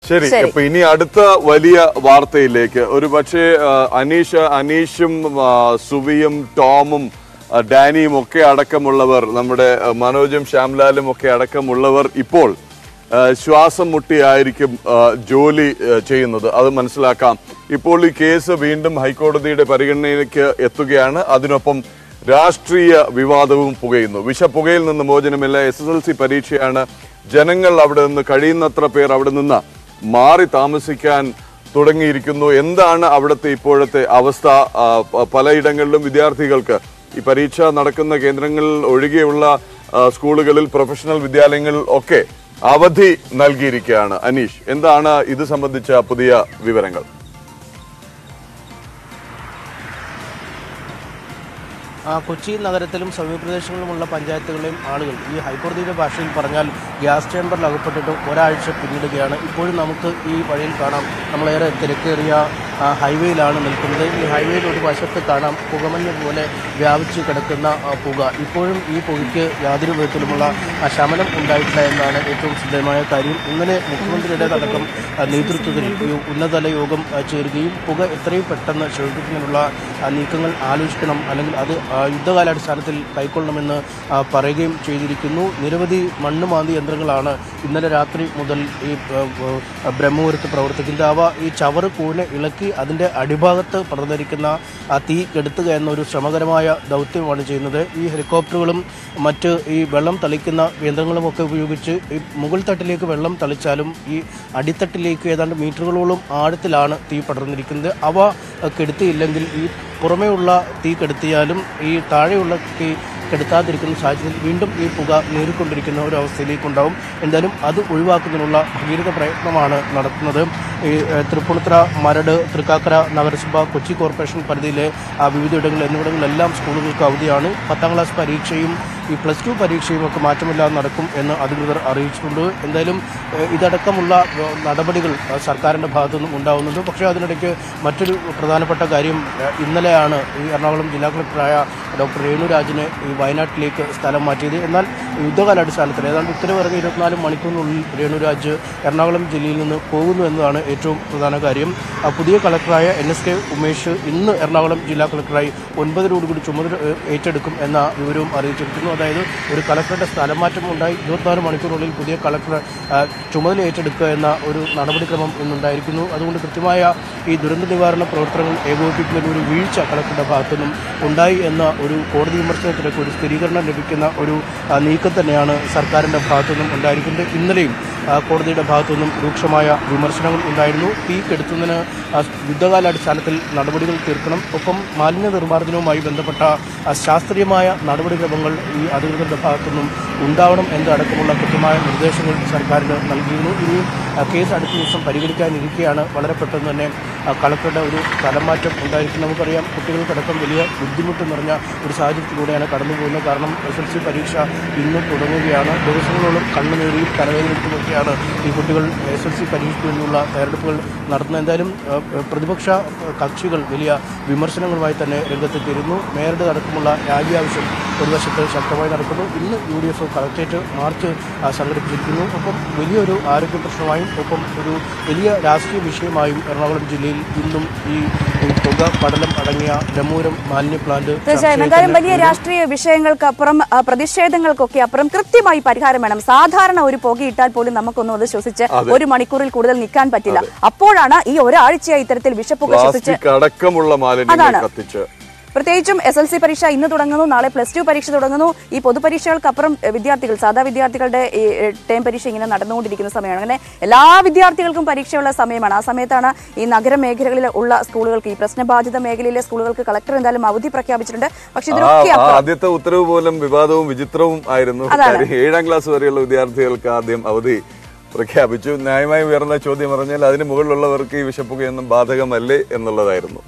ശരി, അപ്പൊ ഇനി അടുത്ത വലിയ വാർത്തയിലേക്ക്. ഒരു പക്ഷേ അനീഷും സുവിയും ടോമും ഡാനിയും ഒക്കെ അടക്കമുള്ളവർ, നമ്മുടെ മനോജും ശ്യാംലാലും ഒക്കെ അടക്കമുള്ളവർ ഇപ്പോൾ ശ്വാസം മുട്ടിയായിരിക്കും ജോലി ചെയ്യുന്നത്. അത് മനസ്സിലാക്കാം. ഇപ്പോൾ ഈ കേസ് വീണ്ടും ഹൈക്കോടതിയുടെ പരിഗണനയിലേക്ക് എത്തുകയാണ്. അതിനൊപ്പം രാഷ്ട്രീയ വിവാദവും പുകയുന്നു. വിഷപ്പുകയിൽ നിന്ന് മോചനമില്ല. SSLC പരീക്ഷയാണ്. ജനങ്ങൾ അവിടെ നിന്ന്, കഴിയുന്നത്ര പേർ അവിടെ നിന്ന് മാറി താമസിക്കാൻ തുടങ്ങിയിരിക്കുന്നു. എന്താണ് അവിടുത്തെ ഇപ്പോഴത്തെ അവസ്ഥ? പലയിടങ്ങളിലും വിദ്യാർത്ഥികൾക്ക് ഈ പരീക്ഷ നടക്കുന്ന കേന്ദ്രങ്ങളിൽ ഒഴികെയുള്ള സ്കൂളുകളിൽ, പ്രൊഫഷണൽ വിദ്യാലയങ്ങളിൽ ഒക്കെ അവധി നൽകിയിരിക്കുകയാണ്. അനീഷ്, എന്താണ് ഇത് സംബന്ധിച്ച പുതിയ വിവരങ്ങൾ? കൊച്ചി നഗരത്തിലും സമീപപ്രദേശങ്ങളിലുമുള്ള പഞ്ചായത്തുകളിലെയും ആളുകൾ ഈ ഹൈക്കോടതിയുടെ ഭാഷയിൽ പറഞ്ഞാൽ ഗ്യാസ് ചേമ്പറിൽ അകപ്പെട്ടിട്ട് ഒരാഴ്ച പിന്നിടുകയാണ്. ഇപ്പോഴും നമുക്ക് ഈ വഴിയിൽ കാണാം, നമ്മളേറെ തിരക്കേറിയ ഹൈവേയിലാണ് നിൽക്കുന്നത്. ഈ ഹൈവേയിൽ ഒരു വശത്ത് കാണാം പുകമഞ്ഞ് പോലെ വ്യാപിച്ച് കിടക്കുന്ന പുക. ഇപ്പോഴും ഈ പുകയ്ക്ക് യാതൊരു വിധത്തിലുമുള്ള ശമനം ഉണ്ടായിട്ടില്ല എന്നാണ് ഏറ്റവും ശ്രദ്ധേയമായ കാര്യം. ഇന്നലെ മുഖ്യമന്ത്രിയുടേതടക്കം നേതൃത്വത്തിൽ ഈ ഉന്നതതല യോഗം ചേരുകയും പുക എത്രയും പെട്ടെന്ന് ശമിപ്പിക്കുന്നതിനുള്ള നീക്കങ്ങൾ ആലോചിക്കണം, അല്ലെങ്കിൽ അത് യുദ്ധകാലാടിസ്ഥാനത്തിൽ കൈക്കൊള്ളണമെന്ന് പറയുകയും ചെയ്തിരിക്കുന്നു. നിരവധി മണ്ണുമാന്തി യന്ത്രങ്ങളാണ് ഇന്നലെ രാത്രി മുതൽ ഈ ബ്രഹ്മപുരത്ത് പ്രവർത്തിക്കുന്നത്. അവ ഈ ചവറ് കൂനെ ഇളക്കി അതിൻ്റെ അടിഭാഗത്ത് പടർന്നിരിക്കുന്ന തീ കെടുത്തുക എന്നൊരു ശ്രമകരമായ ദൗത്യമാണ് ചെയ്യുന്നത്. ഈ ഹെലികോപ്റ്ററുകളും മറ്റ് ഈ വെള്ളം തളിക്കുന്ന യന്ത്രങ്ങളുമൊക്കെ ഉപയോഗിച്ച് ഈ മുകൾ തട്ടിലേക്ക് വെള്ളം തളിച്ചാലും ഈ അടിത്തട്ടിലേക്ക് ഏതാണ്ട് മീറ്ററുകളോളം ആഴത്തിലാണ് തീ പടർന്നിരിക്കുന്നത്. അവ കെടുത്തിയില്ലെങ്കിൽ ഈ പുറമേയുള്ള തീ കെടുത്തിയാലും ഈ താഴെയുള്ള തീ കെടുത്താതിരിക്കുന്ന സാഹചര്യത്തിൽ വീണ്ടും ഈ പുക നേരിക്കൊണ്ടിരിക്കുന്ന ഒരു അവസ്ഥയിലേക്കുണ്ടാവും. എന്തായാലും അത് ഒഴിവാക്കുന്നതിനുള്ള ഭഗീരഥ പ്രയത്നമാണ് നടത്തുന്നത്. ഈ തൃപ്പൂണിത്തുറ, മരട്, തൃക്കാക്കര നഗരസഭ, കൊച്ചി കോർപ്പറേഷൻ പരിധിയിലെ വിവിധയിടങ്ങളിൽ എന്നിവിടങ്ങളിലെല്ലാം സ്കൂളുകൾക്ക് അവധിയാണ്. 10ാം ക്ലാസ് പരീക്ഷയും ഈ +2 പരീക്ഷയും ഒക്കെ മാറ്റമില്ലാതെ നടക്കും എന്ന് അധികൃതർ അറിയിച്ചിട്ടുണ്ട്. എന്തായാലും ഇതടക്കമുള്ള നടപടികൾ സർക്കാരിൻ്റെ ഭാഗത്തുനിന്നും ഉണ്ടാകുന്നുണ്ട്. പക്ഷേ അതിനിടയ്ക്ക് മറ്റൊരു പ്രധാനപ്പെട്ട കാര്യം, ഇന്നലെയാണ് ഈ എറണാകുളം ജില്ലാ കളക്ടറായ ഡോക്ടർ രേണുരാജിനെ ഈ വയനാട്ടിലേക്ക് സ്ഥലം മാറ്റിയത്. എന്നാൽ യുദ്ധകാലാടിസ്ഥാനത്തിൽ ഏതാണ്ട് ഉത്തരവിറങ്ങി 24 മണിക്കൂറിനുള്ളിൽ രേണുരാജ് എറണാകുളം ജില്ലയിൽ നിന്ന് പോകുന്നു എന്നതാണ് ഏറ്റവും പ്രധാന കാര്യം. പുതിയ കളക്ടറായ NSK ഉമേഷ് ഇന്ന് എറണാകുളം ജില്ലാ കളക്ടറായി 9-ഓടുകൂടി ചുമതല ഏറ്റെടുക്കും എന്ന വിവരവും അറിയിച്ചിരിക്കുന്നു. അതായത് ഒരു കളക്ടറുടെ സ്ഥലമാറ്റം ഉണ്ടായി 24 മണിക്കൂറിനുള്ളിൽ പുതിയ കളക്ടർ ചുമതല ഏറ്റെടുക്കുക എന്ന ഒരു നടപടിക്രമം ഇന്നുണ്ടായിരിക്കുന്നു. അതുകൊണ്ട് കൃത്യമായ ഈ ദുരന്ത നിവാരണ പ്രവർത്തനങ്ങൾ ഏകോപിപ്പിക്കുന്നതിൽ ഒരു വീഴ്ച കളക്ടറുടെ ഭാഗത്തുനിന്നും ഉണ്ടായി എന്ന ഒരു കോടതി വിമർശനത്തിലേക്ക് ഒരു സ്ഥിരീകരണം ലഭിക്കുന്ന ഒരു നീക്കം തന്നെയാണ് സർക്കാരിൻ്റെ ഭാഗത്തുനിന്നും ഉണ്ടായിരിക്കുന്നത്. ഇന്നലെയും കോടതിയുടെ ഭാഗത്തുനിന്നും രൂക്ഷമായ വിമർശനങ്ങൾ ഉണ്ടായിരുന്നു. തീ കെടുത്തുന്നതിന് യുദ്ധകാലാടിസ്ഥാനത്തിൽ നടപടികൾ തീർക്കണം, ഒപ്പം മാലിന്യ നിർമ്മാർജ്ജനവുമായി ബന്ധപ്പെട്ട ശാസ്ത്രീയമായ നടപടിക്രമങ്ങൾ ഈ അധികൃതരുടെ ഭാഗത്തുനിന്നും ഉണ്ടാവണം എന്നതടക്കമുള്ള കൃത്യമായ നിർദ്ദേശങ്ങൾ സർക്കാരിന് നൽകിയിരുന്നു. ഇനി കേസ് അടുത്ത ദിവസം പരിഗണിക്കാനിരിക്കെയാണ് വളരെ പെട്ടെന്ന് തന്നെ കളക്ടറുടെ ഒരു സ്ഥലമാറ്റം ഉണ്ടായിരിക്കും. നമുക്കറിയാം, കുട്ടികൾക്കടക്കം വലിയ ബുദ്ധിമുട്ട് നിറഞ്ഞ ഒരു സാഹചര്യത്തിലൂടെയാണ് കടന്നു പോകുന്നത്. കാരണം SSLC പരീക്ഷ ഇന്ന് തുടങ്ങുകയാണ്. ദിവസങ്ങളോളം കണ്ണുനീരിയും തലവേദനയുമൊക്കെയാണ് ഈ കുട്ടികൾ SSLC പരീക്ഷയ്ക്ക് വേണ്ടിയുള്ള തയ്യാറെടുപ്പുകൾ നടത്തുന്നത്. എന്തായാലും പ്രതിപക്ഷ കക്ഷികൾ വലിയ വിമർശനങ്ങളുമായി തന്നെ രംഗത്തെത്തിയിരുന്നു. മേയറുടെ അടക്കമുള്ള രാജി ആവശ്യം ഒരു വശത്ത് ശക്തമായി നടക്കുന്നു. ഇന്ന് UDF കളക്ടറേറ്റ് മാർച്ച് സംഘടിപ്പിച്ചിരിക്കുന്നു. ഒപ്പം വലിയൊരു ആരോഗ്യ പ്രശ്നമായും ഒപ്പം ഒരു വലിയ രാഷ്ട്രീയ വിഷയമായും എറണാകുളം ജില്ലയിൽ ഇന്നും ഈ പുക പടലം അടങ്ങിയ ബ്രഹ്മപുരം മാലിന്യ പ്ലാന്റ്. തീർച്ചയായും എന്തായാലും വലിയ രാഷ്ട്രീയ വിഷയങ്ങൾക്കപ്പുറം, പ്രതിഷേധങ്ങൾക്കൊക്കെ അപ്പുറം കൃത്യമായി പരിഹാരം വേണം. സാധാരണ ഒരു പുകയിട്ടാൽ പോലും നമുക്കൊന്നും അത് ശ്വസിച്ച് 1 മണിക്കൂറിൽ കൂടുതൽ നിൽക്കാൻ പറ്റില്ല. അപ്പോഴാണ് ഈ ഒരാഴ്ചയായി ഇത്തരത്തിൽ വിഷപ്പുക ശ്വസിച്ച് പ്രത്യേകിച്ചും SSLC പരീക്ഷ ഇന്ന് തുടങ്ങുന്നു, നാളെ +2 പരീക്ഷ തുടങ്ങുന്നു. ഈ പൊതുപരീക്ഷകൾക്കപ്പുറം വിദ്യാർത്ഥികൾ, സാധാ വിദ്യാർത്ഥികളുടെ ടേം പരീക്ഷ ഇങ്ങനെ നടന്നുകൊണ്ടിരിക്കുന്ന സമയമാണ്. അങ്ങനെ എല്ലാ വിദ്യാർത്ഥികൾക്കും പരീക്ഷയുള്ള സമയമാണ്. ആ സമയത്താണ് ഈ നഗരമേഖലകളിൽ ഉള്ള സ്കൂളുകൾക്ക്, ഈ പ്രശ്നബാധിത മേഖലയിലെ സ്കൂളുകൾക്ക് കളക്ടർ എന്തായാലും അവധി പ്രഖ്യാപിച്ചിട്ടുണ്ട്. പക്ഷേ ഇതിനൊക്കെ ആദ്യത്തെ ഉത്തരവ് പോലും വിവാദവും വിചിത്രവും ആയിരുന്നു. 7ാം ക്ലാസ് വരെയുള്ള വിദ്യാർത്ഥികൾക്ക് ആദ്യം അവധി പ്രഖ്യാപിച്ചു. ന്യായമായി ഉയർന്ന ചോദ്യം പറഞ്ഞാൽ അതിന് മുകളിലുള്ളവർക്ക് ഈ വിഷപ്പുകയൊന്നും ബാധകമല്ലേ എന്നുള്ളതായിരുന്നു.